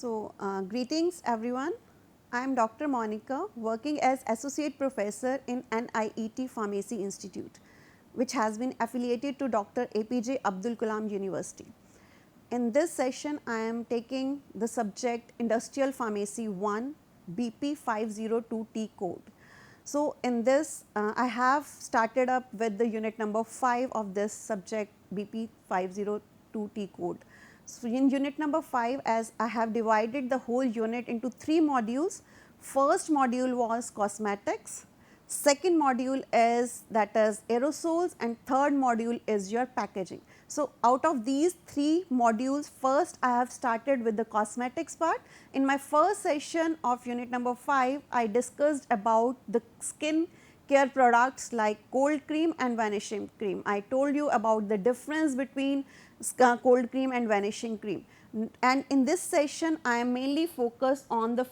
Greetings everyone. I am Dr. Monica, working as Associate Professor in NIET Pharmacy Institute, which has been affiliated to Dr. APJ Abdul Kalam University. In this session, I am taking the subject Industrial Pharmacy 1 BP 502T code. So, in this I have started up with the unit number 5 of this subject BP 502T code. So, in unit number 5, as I have divided the whole unit into 3 modules. First module was cosmetics, second module is aerosols, and third module is your packaging. So, out of these 3 modules, first I have started with the cosmetics part. In my first session of unit number 5, I discussed about the skin care products like cold cream and vanishing cream. I told you about the difference between cold cream and vanishing cream, and in this session I am mainly focused on the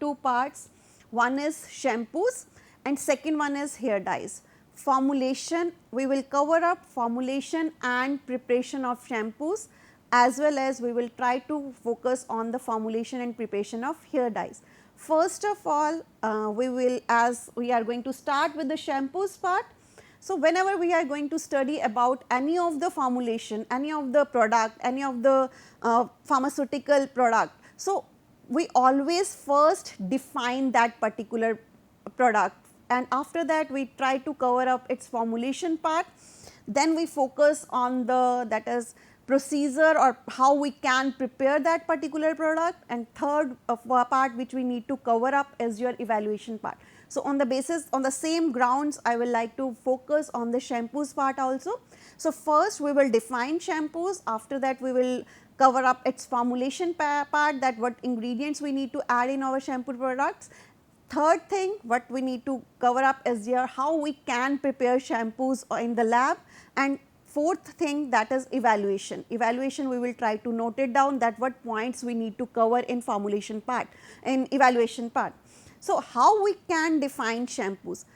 2 parts. One is shampoos and second one is hair dyes. Formulation, we will cover up formulation and preparation of shampoos, as well as we will try to focus on the formulation and preparation of hair dyes. First of all, as we are going to start with the shampoos part. So, whenever we are going to study about any of the formulation, any of the product, any of the pharmaceutical product, so we always first define that particular product, and after that we try to cover up its formulation part. Then we focus on the procedure or how we can prepare that particular product, and third part which we need to cover up is your evaluation part. So, on the same grounds, I will like to focus on the shampoos part also. So, first we will define shampoos, after that we will cover up its formulation part, that what ingredients we need to add in our shampoo products. Third thing what we need to cover up is here how we can prepare shampoos in the lab, and fourth thing, that is evaluation. Evaluation, we will try to note it down that what points we need to cover in formulation part, in evaluation part. So, how we can define shampoos?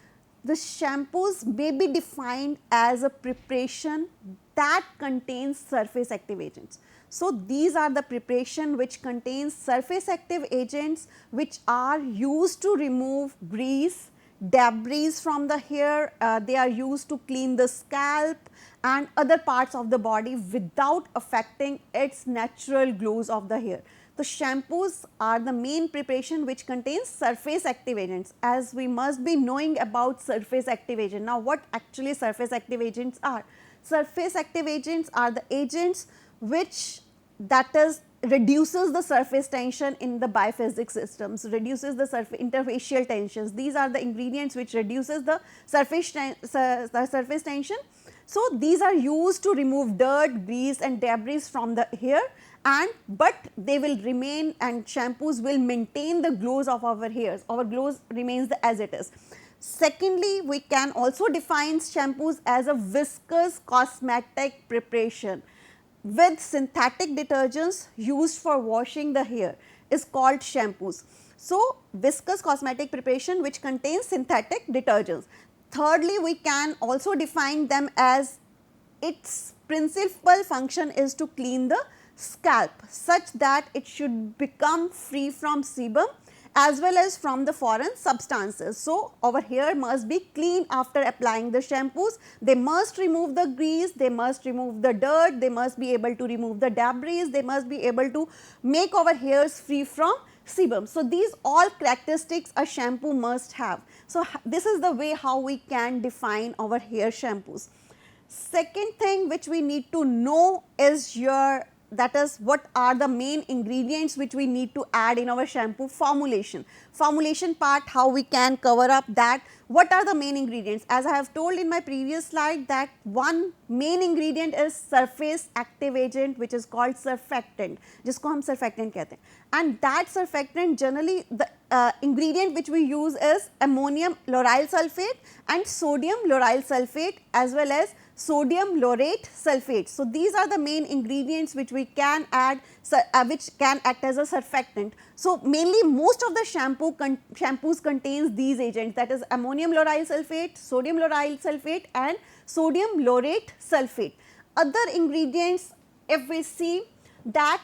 The shampoos may be defined as a preparation that contains surface active agents. So, these are the preparation which contains surface active agents which are used to remove grease, debris from the hair, they are used to clean the scalp and other parts of the body without affecting its natural glows of the hair. The shampoos are the main preparation which contains surface active agents, as we must be knowing about surface active agent. Now, what actually surface active agents are? Surface active agents are the agents which reduces the surface tension in the biophysics systems, reduces the interfacial tensions. These are the ingredients which reduces the surface tension. So, these are used to remove dirt, grease and debris from the hair, but they will remain, and shampoos will maintain the glows of our hairs. Our glows remains as it is. Secondly, we can also define shampoos as a viscous cosmetic preparation with synthetic detergents used for washing the hair is called shampoos. So, viscous cosmetic preparation which contains synthetic detergents. Thirdly, we can also define them as its principal function is to clean the scalp such that it should become free from sebum as well as from the foreign substances. So, our hair must be clean after applying the shampoos. They must remove the grease, they must remove the dirt, they must be able to remove the debris, they must be able to make our hairs free from sebum. So, these all characteristics a shampoo must have. So, this is the way how we can define our hair shampoos. Second thing which we need to know is what are the main ingredients which we need to add in our shampoo formulation. Formulation part, how we can cover up that, what are the main ingredients. As I have told in my previous slide that one main ingredient is surface active agent which is called surfactant, जिसको हम surfactant कहते हैं, and that surfactant generally the ingredient which we use is ammonium lauryl sulfate and sodium lauryl sulfate as well as sodium laurate sulfate. So, these are the main ingredients which we can add, which can act as a surfactant. So, mainly most of the shampoos contains these agents, that is ammonium lauryl sulfate, sodium lauryl sulfate and sodium laurate sulfate. Other ingredients, if we see that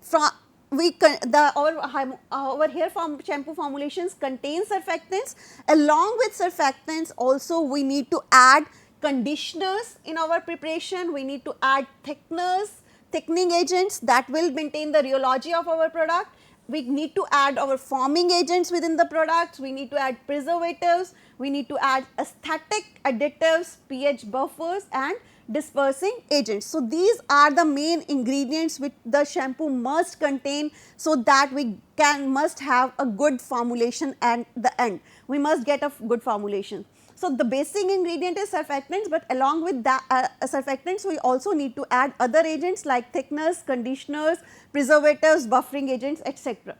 from our hair shampoo formulations contain surfactants. Along with surfactants, also we need to add conditioners in our preparation. We need to add thickening agents that will maintain the rheology of our product. We need to add our forming agents within the products. We need to add preservatives. We need to add aesthetic additives, pH buffers, and dispersing agents. So, these are the main ingredients which the shampoo must contain, so that we must have a good formulation at the end. We must get a good formulation. So, the basic ingredient is surfactants, but along with that surfactants, we also need to add other agents like thickeners, conditioners, preservatives, buffering agents, etc.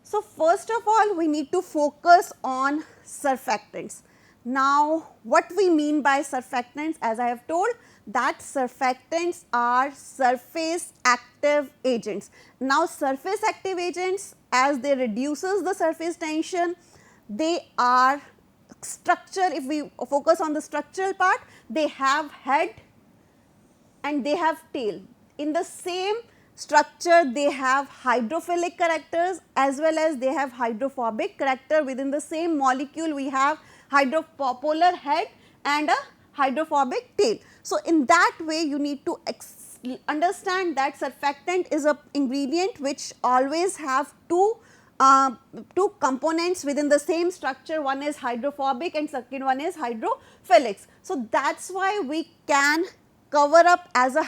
So, first of all, we need to focus on surfactants. Now, what we mean by surfactants, as I have told, that surfactants are surface active agents. Now, surface active agents, as they reduces the surface tension, they are structure. If we focus on the structural part, they have head and they have tail. In the same structure, they have hydrophilic characters as well as they have hydrophobic character. Within the same molecule, we have hydropolar head and a hydrophobic tail. So, in that way, you need to understand that surfactant is a ingredient which always have two components within the same structure. One is hydrophobic and second one is hydrophilic. So, that is why we can cover up as a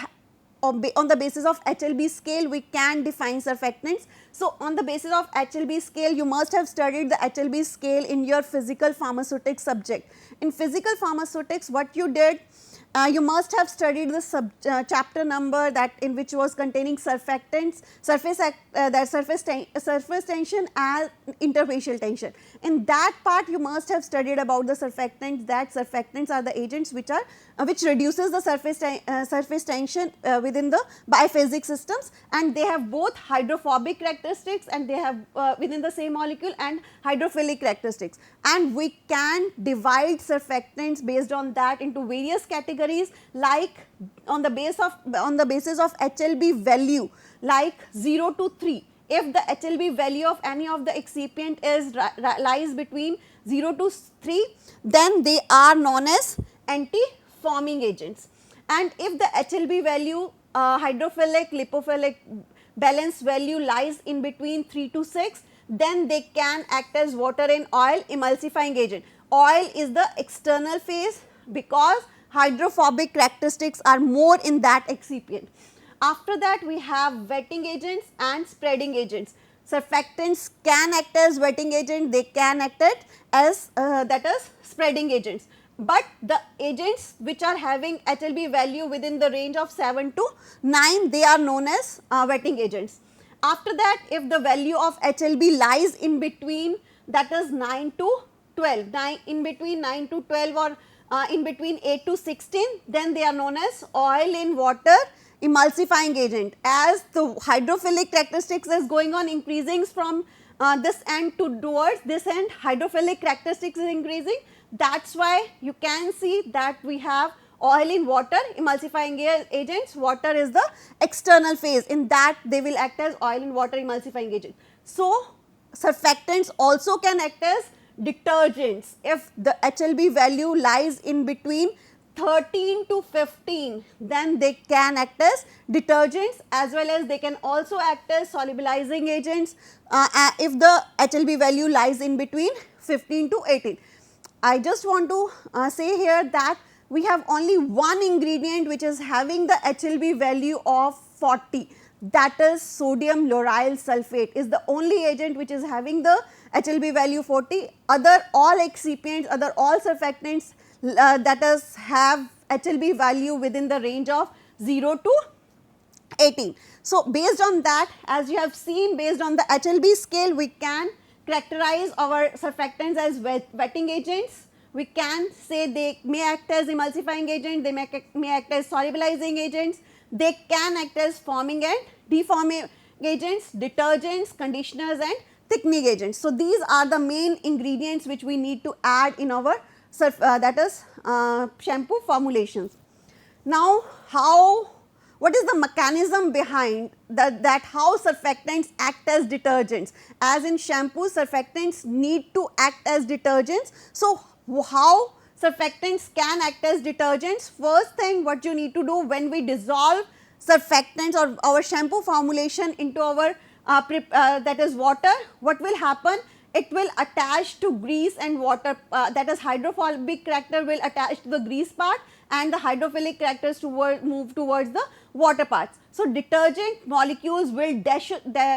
on the basis of HLB scale, we can define surfactants. So, on the basis of HLB scale, you must have studied the HLB scale in your physical pharmaceutics subject. In physical pharmaceutics, what you did, you must have studied the chapter number that in which was containing surfactants, surface tension and interfacial tension. In that part, you must have studied about the surfactants, that surfactants are the agents which are which reduces the surface tension within the biphasic systems, and they have both hydrophobic characteristics and they have within the same molecule and hydrophilic characteristics. And we can divide surfactants based on that into various categories, like on the basis of HLB value, like 0 to 3. If the HLB value of any of the excipient is lies between 0 to 3, then they are known as anti-forming agents. And if the HLB value hydrophilic, lipophilic balance value lies in between 3 to 6, then they can act as water and oil emulsifying agent. Oil is the external phase because hydrophobic characteristics are more in that excipient. After that, we have wetting agents and spreading agents. Surfactants can act as wetting agent, they can act as that is spreading agents. But the agents which are having HLB value within the range of 7 to 9, they are known as wetting agents. After that, if the value of HLB lies in between, that is 9 to 12, in between 9 to 12 or in between 8 to 16, then they are known as oil in water emulsifying agent. As the hydrophilic characteristics is going on increasing from this end towards this end, hydrophilic characteristics is increasing. That is why you can see that we have oil in water emulsifying agents. Water is the external phase, in that they will act as oil in water emulsifying agent. So, surfactants also can act as detergents. If the HLB value lies in between 13 to 15, then they can act as detergents, as well as they can also act as solubilizing agents if the HLB value lies in between 15 to 18. I just want to say here that we have only one ingredient which is having the HLB value of 40, that is sodium lauryl sulphate is the only agent which is having the HLB value 40. All excipients, all surfactants that is have HLB value within the range of 0 to 18. So, based on that, as you have seen, based on the HLB scale, we can characterize our surfactants as wetting agents. We can say they may act as emulsifying agent, they may act as solubilizing agents, they can act as forming and deforming agents, detergents, conditioners and thickening agents. So, these are the main ingredients which we need to add in our shampoo formulations. Now, what is the mechanism behind that how surfactants act as detergents. As in shampoo, surfactants need to act as detergents. So, how surfactants can act as detergents? First thing what you need to do, when we dissolve surfactants or our shampoo formulation into our that is water, what will happen? It will attach to grease and water, that is hydrophobic character will attach to the grease part and the hydrophilic characters move towards the water parts. So, detergent molecules will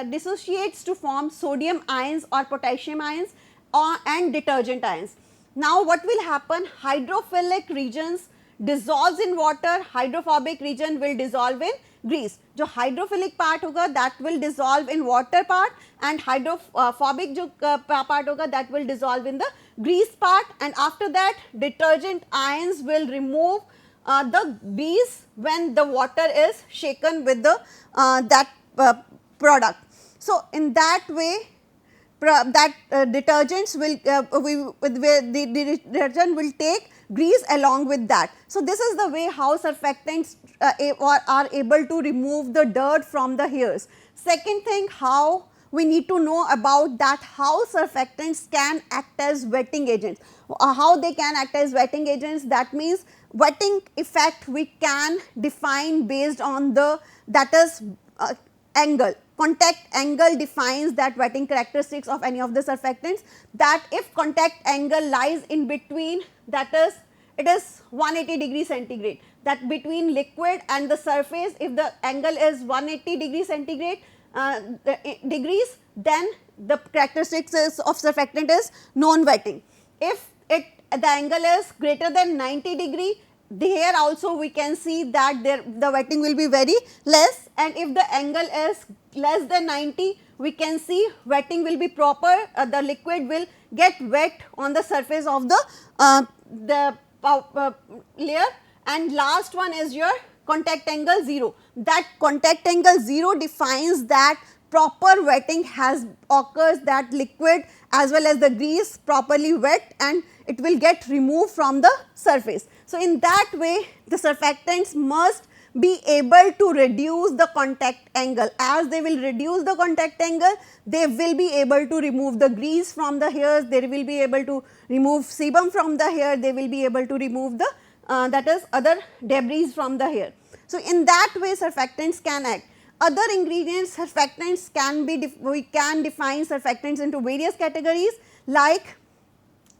dissociates to form sodium ions or potassium ions and detergent ions. Now, what will happen? Hydrophilic regions dissolves in water, hydrophobic region will dissolve in grease. जो hydrophilic part होगा that will dissolve in water part and hydrophobic जो part होगा that will dissolve in the grease part and after that detergent ions will remove the grease when the water is shaken with the that product. So, in that way detergents will the detergent will take grease along with that. So, this is the way how surfactants are able to remove the dirt from the hairs. Second thing, how we need to know about that how surfactants can act as wetting agents. How they can act as wetting agents, that means wetting effect we can define based on the that is angle. Contact angle defines that wetting characteristics of any of the surfactants, that if contact angle lies in between, that is it is 180 degree centigrade, that between liquid and the surface, if the angle is 180 degree centigrade degrees, then the characteristics of surfactant is non-wetting. If the angle is greater than 90 degree, here also we can see that the wetting will be very less, and if the angle is less than 90, we can see wetting will be proper, the liquid will get wet on the surface of the layer. And last one is your contact angle 0. That contact angle 0 defines that proper wetting occurs, that liquid as well as the grease properly wet and it will get removed from the surface. So, in that way the surfactants must be able to reduce the contact angle. As they will reduce the contact angle, they will be able to remove the grease from the hairs, they will be able to remove sebum from the hair, they will be able to remove the that is other debris from the hair. So, in that way surfactants can act. Other ingredients, surfactants can be, we can define surfactants into various categories like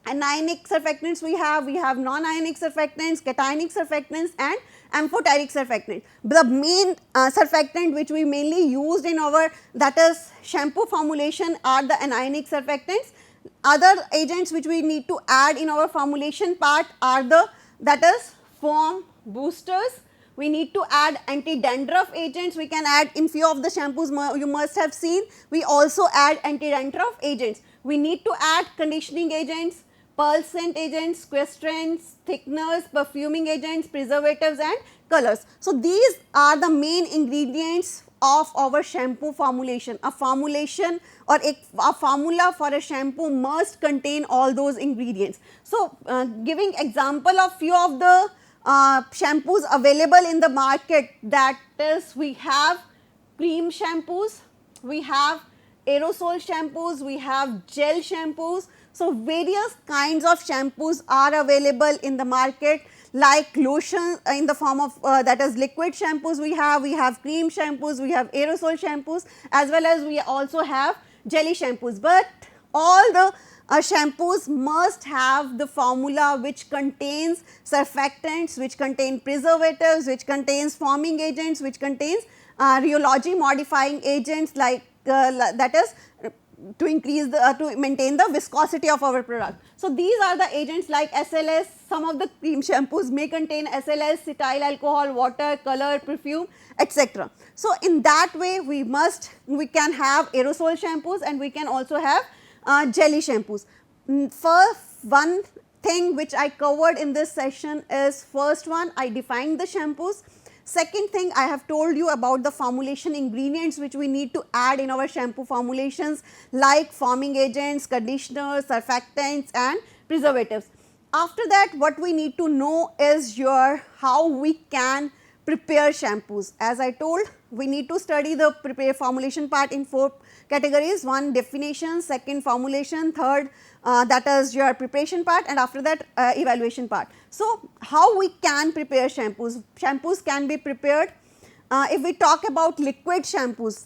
anionic surfactants we have non-ionic surfactants, cationic surfactants and amphoteric surfactants. The main surfactant which we mainly used in our that is shampoo formulation are the anionic surfactants. Other agents which we need to add in our formulation part are the that is foam boosters. We need to add anti-dandruff agents, we can add in few of the shampoos you must have seen, we also add anti-dandruff agents. We need to add conditioning agents, pulsant agents, sequestrants, thickeners, perfuming agents, preservatives and colors. So, these are the main ingredients of our shampoo formulation. A formulation or a formula for a shampoo must contain all those ingredients. So, giving example of few of the shampoos available in the market, that is we have cream shampoos, we have aerosol shampoos, we have gel shampoos. So, various kinds of shampoos are available in the market, like lotion in the form of that is liquid shampoos we have cream shampoos, we have aerosol shampoos as well as we also have jelly shampoos. But all the shampoos must have the formula which contains surfactants, which contain preservatives, which contains foaming agents, which contains rheology modifying agents like that is to increase the to maintain the viscosity of our product. So, these are the agents like SLS, some of the cream shampoos may contain SLS, cetyl alcohol, water, color, perfume, etc. So, in that way we can have aerosol shampoos and we can also have jelly shampoos. First one thing which I covered in this session is, first one I defined the shampoos. Second thing, I have told you about the formulation ingredients which we need to add in our shampoo formulations like foaming agents, conditioners, surfactants and preservatives. After that, what we need to know is how we can prepare shampoos. As I told, we need to study the prepare formulation part in 4 categories. One, definition, second, formulation, third, that is your preparation part, and after that evaluation part. So, how we can prepare shampoos? Shampoos can be prepared. If we talk about liquid shampoos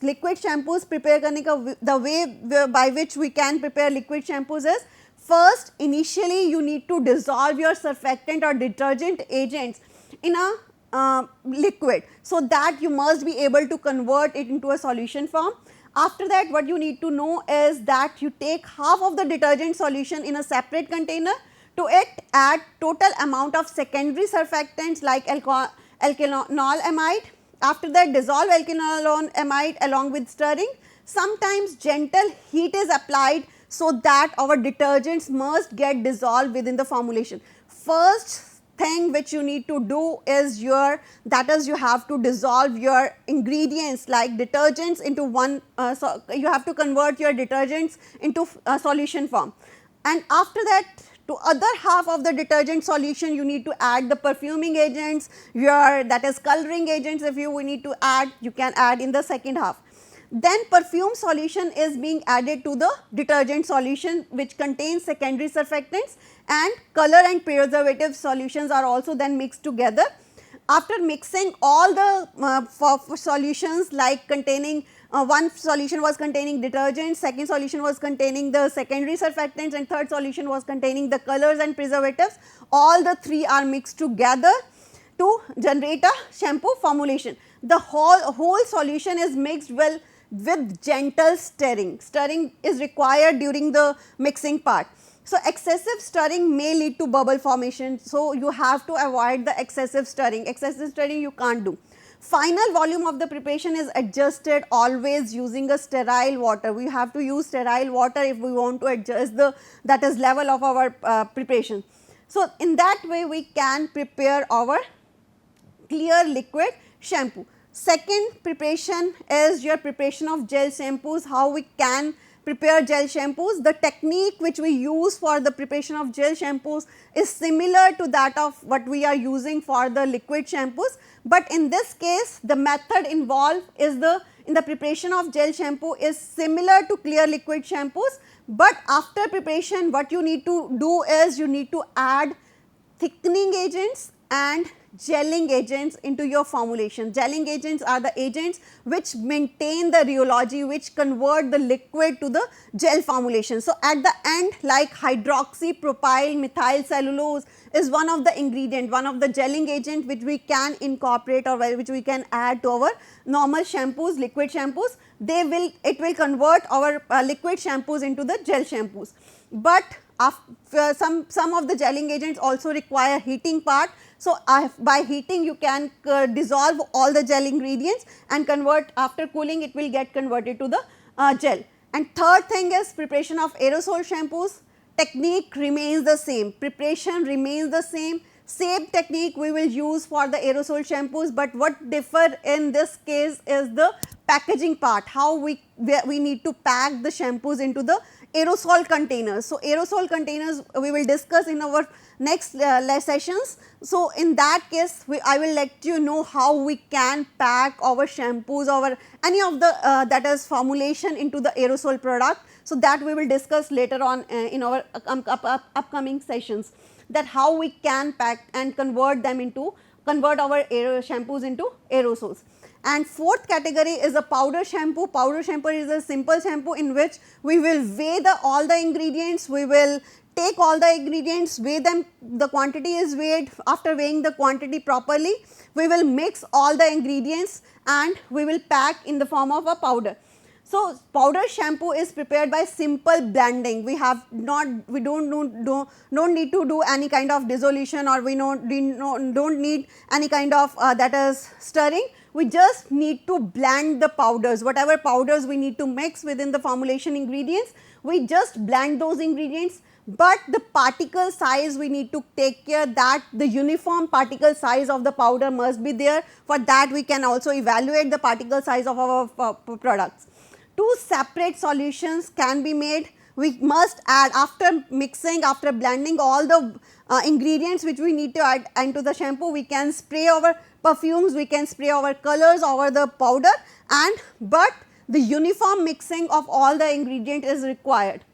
prepare करने का the way by which we can prepare liquid shampoos is, first initially you need to dissolve your surfactant or detergent agents in a liquid, so that you must be able to convert it into a solution form. After that, what you need to know is that you take half of the detergent solution in a separate container. To it, add total amount of secondary surfactants like alkyl amide. After that, dissolve alkyl amide along with stirring. Sometimes gentle heat is applied so that our detergents must get dissolved within the formulation. First thing which you need to do is you have to dissolve your ingredients like detergents into one, so you have to convert your detergents into solution form, and after that, to other half of the detergent solution you need to add the perfuming agents, that is coloring agents. If we need to add, you can add in the second half. Then perfume solution is being added to the detergent solution which contains secondary surfactants, and color and preservative solutions are also then mixed together. After mixing all the solutions like containing one solution was containing detergent, second solution was containing the secondary surfactants, and third solution was containing the colors and preservatives, all the 3 are mixed together to generate a shampoo formulation. The whole solution is mixed well with gentle stirring. Stirring is required during the mixing part. So, excessive stirring may lead to bubble formation. So, you have to avoid the excessive stirring. Excessive stirring you can't do. Final volume of the preparation is adjusted always using a sterile water. We have to use sterile water if we want to adjust the level of our preparation. So, in that way we can prepare our clear liquid shampoo. Second preparation is your preparation of gel shampoos. How we can prepare gel shampoos? The technique which we use for the preparation of gel shampoos is similar to that of what we are using for the liquid shampoos, but in this case the method involved is in the preparation of gel shampoo is similar to clear liquid shampoos, but after preparation what you need to do is you need to add thickening agents and gelling agents into your formulation. Gelling agents are the agents which maintain the rheology, which convert the liquid to the gel formulation. So, at the end, like hydroxypropyl methyl cellulose is one of the ingredient, one of the gelling agent which we can incorporate or which we can add to our normal shampoos, liquid shampoos. It will convert our liquid shampoos into the gel shampoos, but some of the gelling agents also require heating part. So, by heating you can dissolve all the gel ingredients and convert, after cooling it will get converted to the gel. And third thing is preparation of aerosol shampoos. Technique remains the same, preparation remains the same technique we will use for the aerosol shampoos, but what differ in this case is the packaging part, how we need to pack the shampoos into the aerosol containers. So, aerosol containers we will discuss in our next sessions. So, in that case I will let you know how we can pack our shampoos or any of the that is formulation into the aerosol product. So, that we will discuss later on in our upcoming sessions, that how we can pack and convert our shampoos into aerosols. And fourth category is a powder shampoo. Powder shampoo is a simple shampoo in which we will weigh all the ingredients, we will take all the ingredients, weigh them, the quantity is weighed. After weighing the quantity properly, we will mix all the ingredients and we will pack in the form of a powder. So, powder shampoo is prepared by simple blending. We don't need to do any kind of dissolution, or we don't need any kind of that is stirring. We just need to blend the powders, whatever powders we need to mix within the formulation ingredients, we just blend those ingredients, but the particle size we need to take care that the uniform particle size of the powder must be there. For that we can also evaluate the particle size of our products. Two separate solutions can be made. we must add, after mixing, after blending all the ingredients which we need to add into the shampoo, we can spray our perfumes, we can spray our colors over the powder, and but the uniform mixing of all the ingredient is required.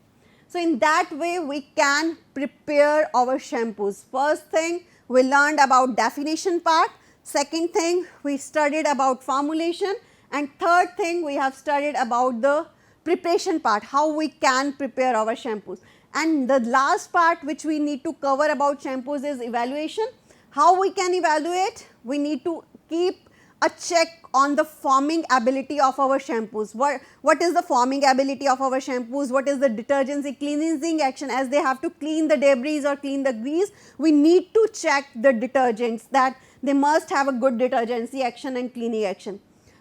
So, in that way we can prepare our shampoos. First thing we learned about definition part, second thing we studied about formulation, and third thing we have studied about the preparation part, how we can prepare our shampoos. And the last part which we need to cover about shampoos is evaluation. How we can evaluate? We need to keep a check on the forming ability of our shampoos. What is the forming ability of our shampoos? What is the detergency cleansing action? As they have to clean the debris or clean the grease, we need to check the detergents, that they must have a good detergency action and cleaning action.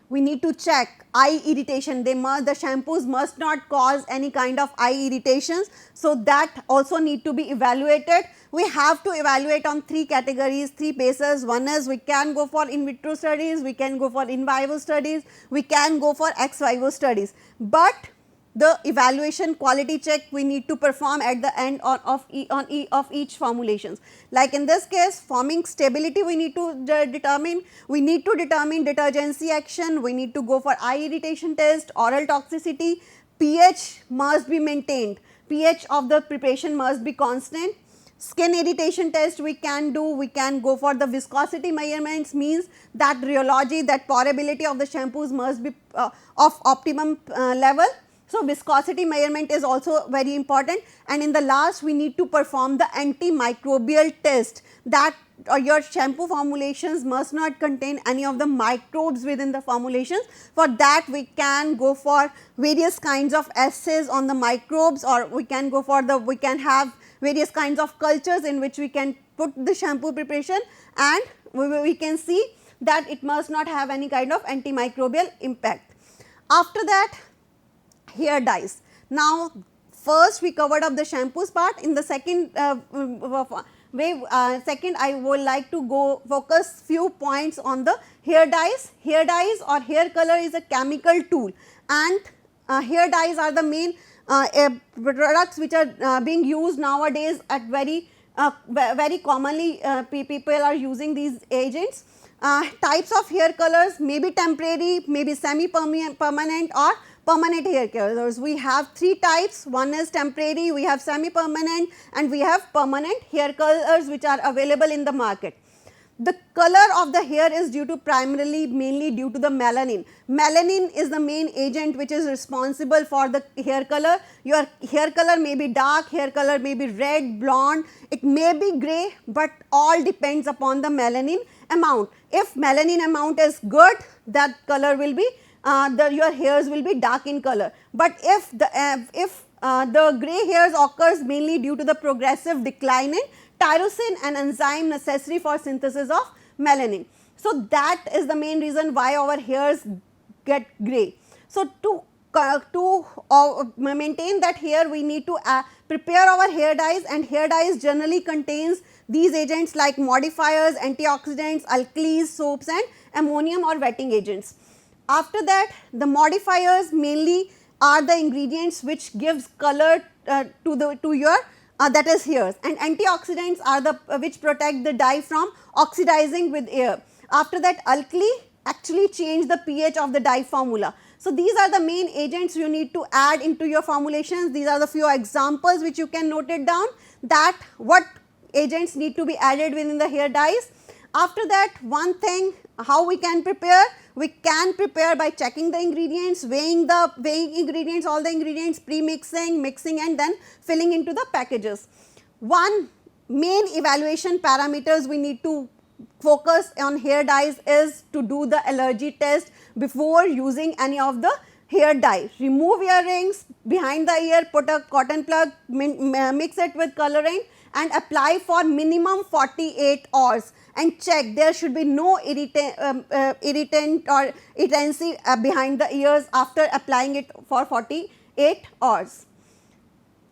We need to check eye irritation, the shampoos must not cause any kind of eye irritations, so that also need to be evaluated. We have to evaluate on 3 categories, 3 bases. One is we can go for in vitro studies, we can go for in vivo studies, we can go for ex vivo studies, but the evaluation quality check we need to perform at the end of each formulations. Like in this case, forming stability we need to determine, we need to determine detergency action, we need to go for eye irritation test, oral toxicity, pH must be maintained, pH of the preparation must be constant. Skin irritation test we can do, we can go for the viscosity measurements, means that rheology, that porability of the shampoos must be of optimum level. So, viscosity measurement is also very important, and in the last we need to perform the antimicrobial test, that your shampoo formulations must not contain any of the microbes within the formulations. For that we can go for various kinds of assays on the microbes, or we can go for the, we can have various kinds of cultures in which we can put the shampoo preparation, and we can see that it must not have any kind of antimicrobial impact. After that, hair dyes. Now, first we covered up the shampoos part. In the second second I would like to go focus few points on the hair dyes. Hair dyes or hair color is a chemical tool, and hair dyes are the main products which are being used nowadays at very commonly. People are using these agents. Types of hair colors may be temporary, may be semi permanent or permanent hair colors. We have 3 types, one is temporary, we have semi permanent, and we have permanent hair colors which are available in the market. The color of the hair is due to mainly due to the melanin. Melanin is the main agent which is responsible for the hair color. Your hair color may be dark, hair color may be red, blonde, it may be grey, but all depends upon the melanin amount. If melanin amount is good, that color will be your hairs will be dark in color, but if the grey hairs occurs mainly due to the progressive decline in tyrosine, an enzyme necessary for synthesis of melanin. So, that is the main reason why our hairs get grey. So, to maintain that hair, we need to prepare our hair dyes, and hair dyes generally contains these agents like modifiers, antioxidants, alkalis, soaps, and ammonium or wetting agents. After that, the modifiers mainly are the ingredients which gives color to your that is hairs, and antioxidants are the which protect the dye from oxidizing with air. After that, alkali actually change the pH of the dye formula. So, these are the main agents you need to add into your formulations. These are the few examples which you can note it down, that what agents need to be added within the hair dyes. After that, one thing, how we can prepare? We can prepare by checking the ingredients, weighing ingredients, all the ingredients, pre-mixing, mixing, and then filling into the packages. One main evaluation parameters we need to focus on hair dyes is to do the allergy test before using any of the hair dye. Remove earrings behind the ear, put a cotton plug, mix it with colorant and apply for minimum 48 hours, and check there should be no irritant or irritancy behind the ears after applying it for 48 hours.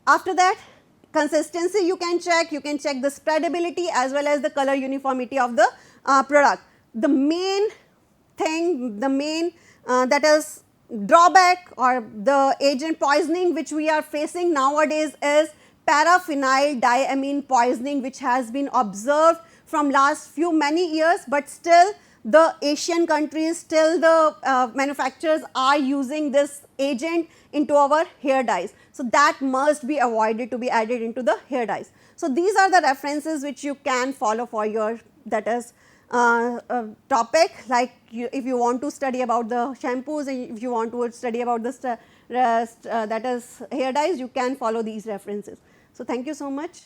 After that, consistency you can check the spreadability as well as the color uniformity of the product. The main thing, that is drawback or the agent poisoning which we are facing nowadays is paraphenyl diamine poisoning, which has been observed from last few many years, but still the Asian countries, still the manufacturers are using this agent into our hair dyes. So, that must be avoided to be added into the hair dyes. So, these are the references which you can follow for your, that is topic, like if you want to study about the shampoos and if you want to study about the that is hair dyes, you can follow these references. So, thank you so much.